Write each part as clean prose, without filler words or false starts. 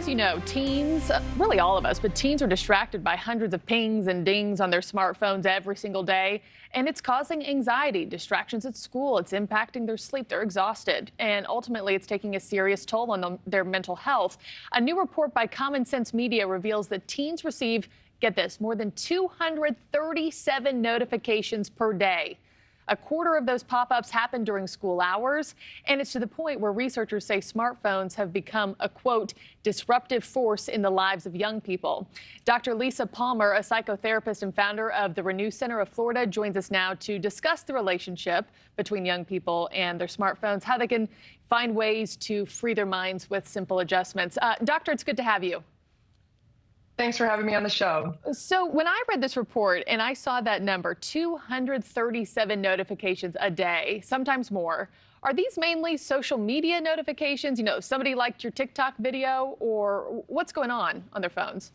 As you know, teens, really all of us, but teens are distracted by hundreds of pings and dings on their smartphones every single day, and it's causing anxiety, distractions at school. It's impacting their sleep. They're exhausted, and ultimately it's taking a serious toll on their mental health. A new report by Common Sense Media reveals that teens receive, get this, more than 237 notifications per day. A quarter of those pop-ups happen during school hours, and it's to the point where researchers say smartphones have become a, quote, disruptive force in the lives of young people. Dr. Lisa Palmer, a psychotherapist and founder of the RenewMe Center of Florida, joins us now to discuss the relationship between young people and their smartphones, how they can find ways to free their minds with simple adjustments. Doctor, it's good to have you. Thanks for having me on the show. So when I read this report and I saw that number, 237 notifications a day, sometimes more, are these mainly social media notifications? You know, somebody liked your TikTok video, or what's going on their phones?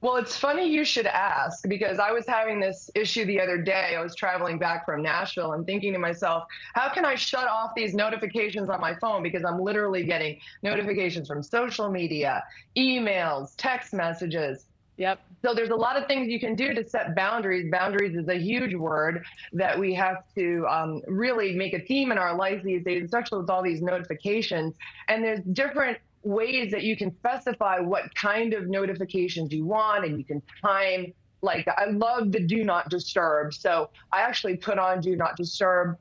Well, it's funny you should ask, because I was having this issue the other day. I was traveling back from Nashville and thinking to myself, how can I shut off these notifications on my phone? Because I'm literally getting notifications from social media, emails, text messages. Yep. So there's a lot of things you can do to set boundaries. Boundaries is a huge word that we have to really make a theme in our life these days, especially with all these notifications. And there's different ways that you can specify what kind of notifications you want, and you can time, like I love the do not disturb. So I actually put on do not disturb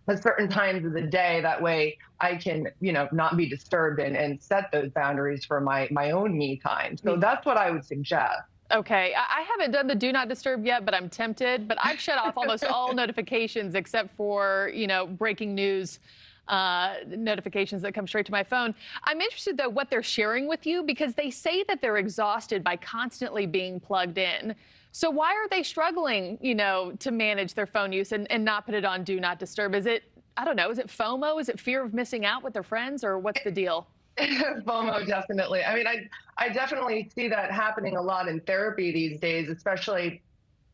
at certain times of the day. That way I can, not be disturbed and set those boundaries for my own me time. So that's what I would suggest. Okay, I haven't done the do not disturb yet, but I'm tempted. But I've shut off almost all notifications except for, breaking news notifications that come straight to my phone. I'm interested, though, what they're sharing with you, because they say that they're exhausted by constantly being plugged in. So why are they struggling, to manage their phone use and not put it on do not disturb? Is it, I don't know, is it FOMO? Is it fear of missing out with their friends, or what's the deal? FOMO, definitely. I mean, I definitely see that happening a lot in therapy these days, especially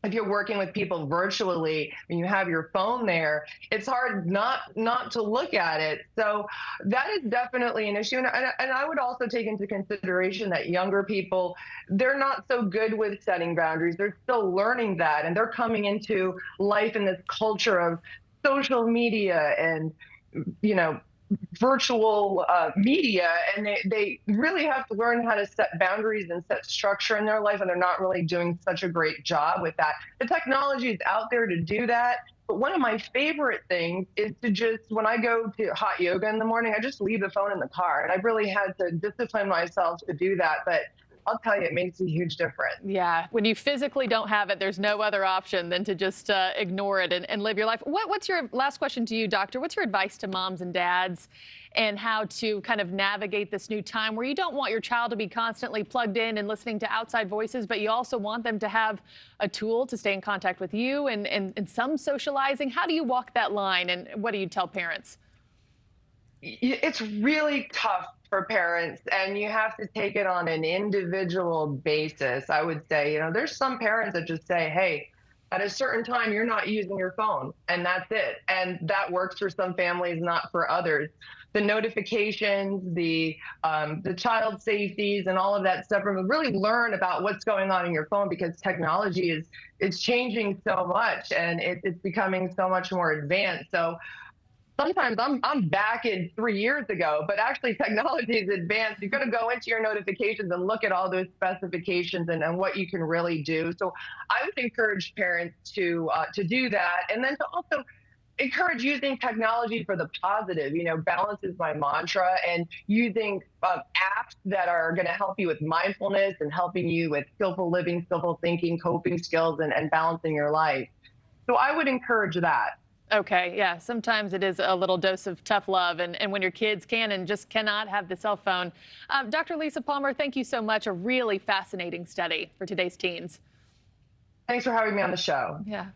if you're working with people virtually and you have your phone there. It's hard not to look at it. So that is definitely an issue. And I would also take into consideration that younger people, they're not so good with setting boundaries. They're still learning that, and they're coming into life in this culture of social media and, virtual media, and they really have to learn how to set boundaries and set structure in their life, and they're not really doing such a great job with that. The technology is out there to do that, but one of my favorite things is to just, when I go to hot yoga in the morning, I just leave the phone in the car, and I've really had to discipline myself to do that, but I'll tell you, it makes a huge difference. Yeah, when you physically don't have it, there's no other option than to just ignore it and live your life. What's your last question to you, doctor? What's your advice to moms and dads and how to kind of navigate this new time where you don't want your child to be constantly plugged in and listening to outside voices, but you also want them to have a tool to stay in contact with you and some socializing? How do you walk that line, and what do you tell parents? It's really tough for parents, and you have to take it on an individual basis. I would say, there's some parents that just say, hey, at a certain time, you're not using your phone, and that's it. And that works for some families, not for others. The notifications, the child safeties, and all of that stuff, really learn about what's going on in your phone, because technology is changing so much, and it's becoming so much more advanced. So sometimes I'm back in 3 years ago, but actually technology is advanced. You're going to go into your notifications and look at all those specifications and what you can really do. So I would encourage parents to do that, and then to also encourage using technology for the positive. Balance is my mantra, and using apps that are going to help you with mindfulness and helping you with skillful living, skillful thinking, coping skills, and balancing your life. So I would encourage that. Okay, yeah, sometimes it is a little dose of tough love, and when your kids can and just cannot have the cell phone. Dr. Lisa Palmer, thank you so much. A really fascinating study for today's teens. Thanks for having me on the show. Yeah.